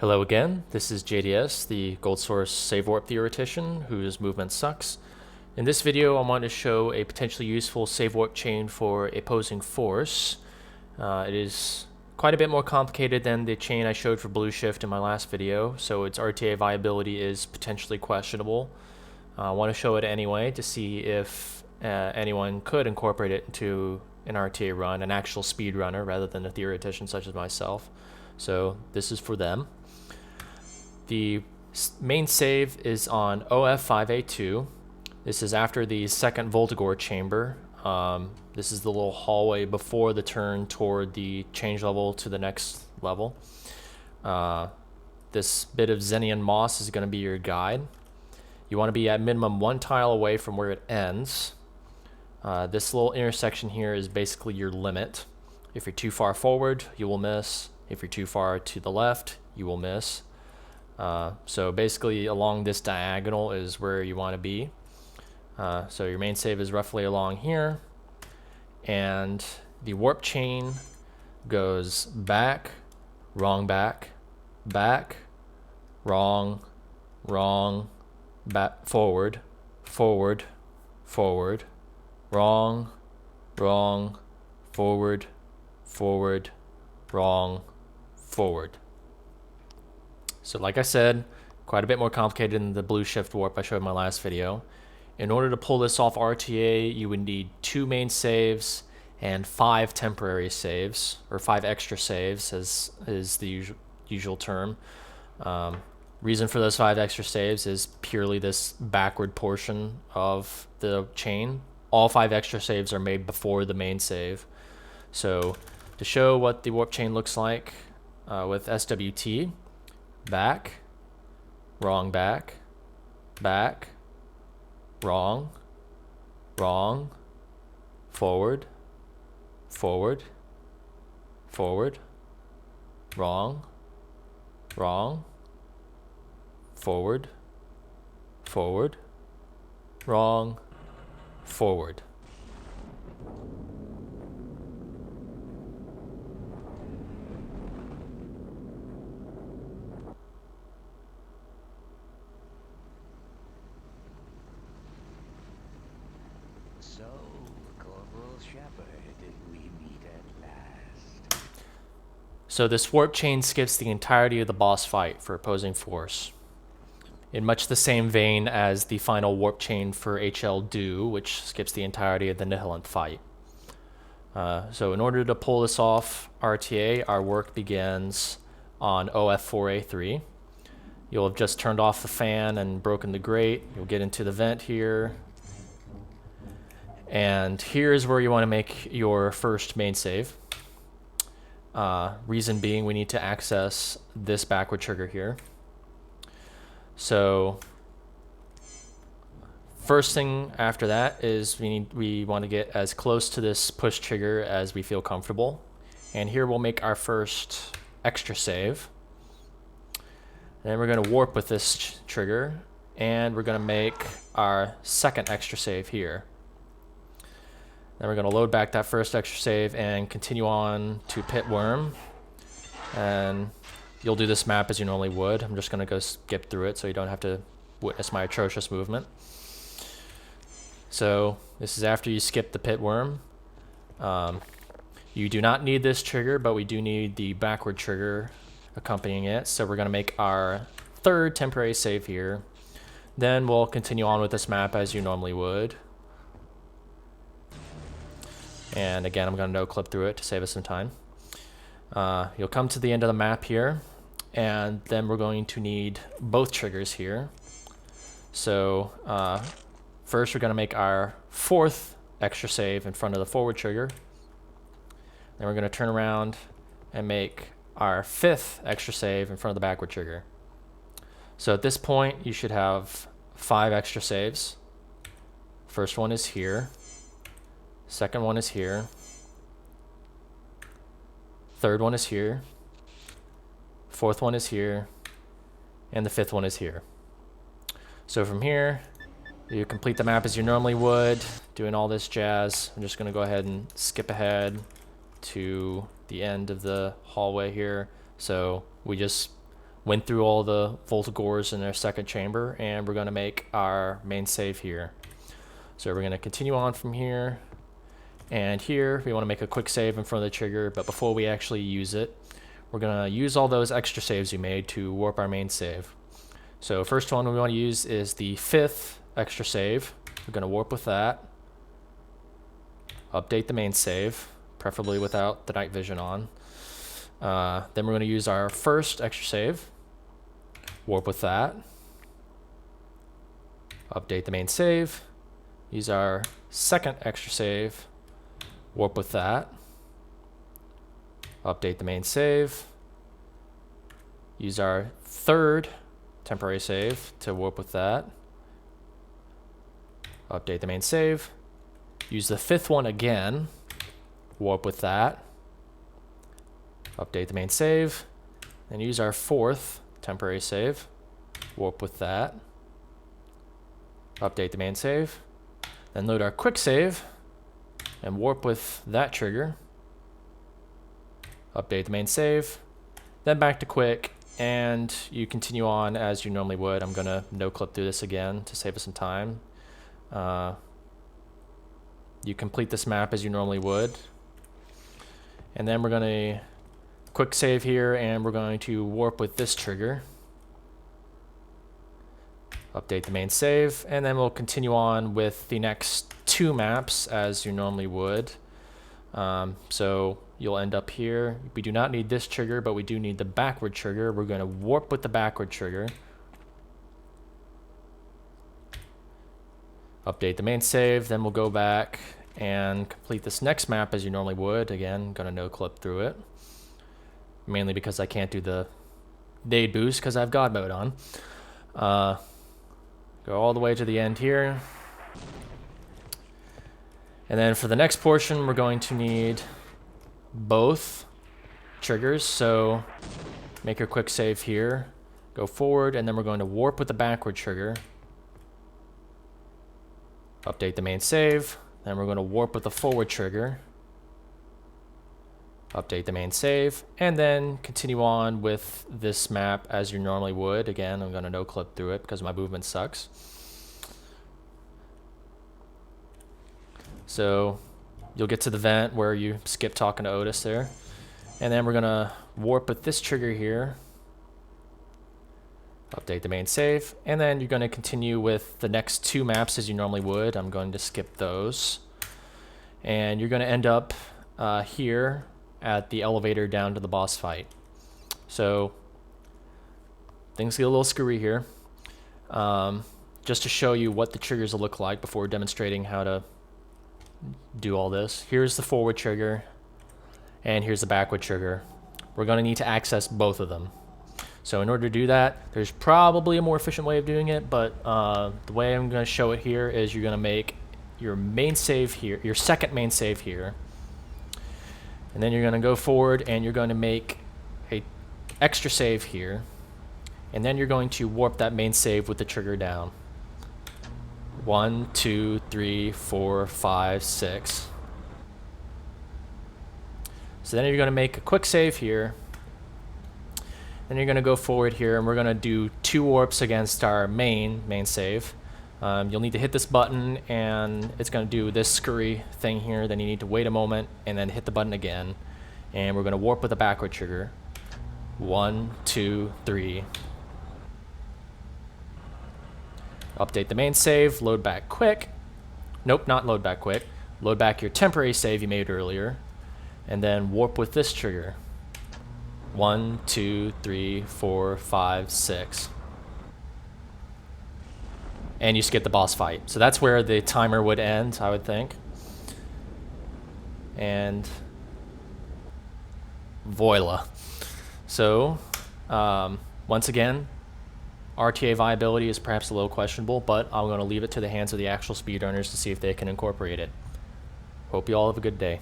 Hello again, this is JDS, the GoldSrc save warp theoretician whose movement sucks. In this video I want to show a potentially useful save warp chain for opposing force. It is quite a bit more complicated than the chain I showed for blue shift in my last video, so its RTA viability is potentially questionable. I want to show it anyway to see if anyone could incorporate it into an RTA run, an actual speed runner rather than a theoretician such as myself. So this is for them. The main save is on OF5A2. This is after the second Voltigeur chamber. This is the little hallway before the turn toward the change level to the next level. This bit of Zenian moss is going to be your guide. You want to be at minimum one tile away from where it ends. This little intersection here is basically your limit. If you're too far forward, you will miss. If you're too far to the left, you will miss. So basically along this diagonal is where you want to be. So your main save is roughly along here, and the warp chain goes back, wrong, back, back, wrong, wrong, back, forward, forward, forward, wrong, wrong, forward, forward, wrong, forward. So like I said, quite a bit more complicated than the blue shift warp I showed in my last video. In order to pull this off RTA, you would need 2 main saves and 5 temporary saves, or 5 extra saves as is the usual term. Reason for those 5 extra saves is purely this backward portion of the chain. All 5 extra saves are made before the main save. So to show what the warp chain looks like with SWT, back, wrong, back, back, wrong, wrong, forward, forward, forward, wrong, wrong, forward, forward, wrong, forward. So, Corporal Shepard, did we meet at last? So this warp chain skips the entirety of the boss fight for opposing force, in much the same vein as the final warp chain for HL Do, which skips the entirety of the Nihilant fight. So in order to pull this off RTA, our work begins on OF4A3. You'll have just turned off the fan and broken the grate. You'll get into the vent here. And here's where you want to make your first main save. Reason being, we need to access this backward trigger here. So first thing after that is we want to get as close to this push trigger as we feel comfortable. And here we'll make our first extra save. Then we're going to warp with this trigger, and we're going to make our second extra save here. Then we're going to load back that first extra save and continue on to Pit Worm. And you'll do this map as you normally would. I'm just going to go skip through it so you don't have to witness my atrocious movement. So this is after you skip the Pit Worm. You do not need this trigger, but we do need the backward trigger accompanying it. So we're going to make our third temporary save here. Then we'll continue on with this map as you normally would. And again, I'm going to no-clip through it to save us some time. You'll come to the end of the map here, and then we're going to need both triggers here. So first we're going to make our fourth extra save in front of the forward trigger. Then we're going to turn around and make our fifth extra save in front of the backward trigger. So at this point, you should have 5 extra saves. First one is here. Second one is here. Third one is here. Fourth one is here. And the fifth one is here. So from here, you complete the map as you normally would, doing all this jazz. I'm just going to go ahead and skip ahead to the end of the hallway here. So we just went through all the Voltigores in their second chamber, and we're going to make our main save here. So we're going to continue on from here, and here we want to make a quick save in front of the trigger, but before we actually use it, we're going to use all those extra saves we made to warp our main save. So first one we want to use is the 5th extra save. We're going to warp with that, update the main save, preferably without the night vision on. Then we're going to use our first extra save, warp with that, update the main save, use our second extra save, warp with that, update the main save, use our third temporary save to warp with that, update the main save, use the 5th one again, warp with that, update the main save, and use our 4th temporary save, warp with that, update the main save, then load our quick save and warp with that trigger, update the main save, then back to quick, and you continue on as you normally would. I'm gonna no clip through this again to save us some time. You complete this map as you normally would, and then we're gonna quick save here, and we're going to warp with this trigger, update the main save, and then we'll continue on with the next 2 maps as you normally would. So you'll end up here. We do not need this trigger, but we do need the backward trigger. We're going to warp with the backward trigger, update the main save, then we'll go back and complete this next map as you normally would. Again, going to no clip through it, mainly because I can't do the nade boost because I have God mode on. Go all the way to the end here. And then for the next portion, we're going to need both triggers. So make a quick save here, go forward, and then we're going to warp with the backward trigger, update the main save, then we're going to warp with the forward trigger, update the main save, and then continue on with this map as you normally would. Again, I'm going to no clip through it because my movement sucks. So you'll get to the vent where you skip talking to Otis there, and then we're going to warp with this trigger here, update the main save, and then you're going to continue with the next 2 maps as you normally would. I'm going to skip those, and you're going to end up here at the elevator down to the boss fight. So things get a little screwy here. Just to show you what the triggers will look like before demonstrating how to do all this. Here's the forward trigger, and here's the backward trigger. We're going to need to access both of them. So in order to do that, there's probably a more efficient way of doing it, but the way I'm going to show it here is you're going to make your main save here, your second main save here, and then you're going to go forward and you're going to make a extra save here, and then you're going to warp that main save with the trigger down. 1, 2, 3, 4, 5, 6. So then you're going to make a quick save here. Then you're going to go forward here, and we're going to do 2 warps against our main save. You'll need to hit this button, and it's going to do this scurry thing here. Then you need to wait a moment, and then hit the button again. And we're going to warp with the backward trigger. 1, 2, 3. Update the main save, load back quick. Nope, not load back quick. Load back your temporary save you made earlier, and then warp with this trigger. 1, 2, 3, 4, 5, 6. And you skip the boss fight. So that's where the timer would end, I would think. And voila. So, once again, RTA viability is perhaps a little questionable, but I'm going to leave it to the hands of the actual speedrunners to see if they can incorporate it. Hope you all have a good day.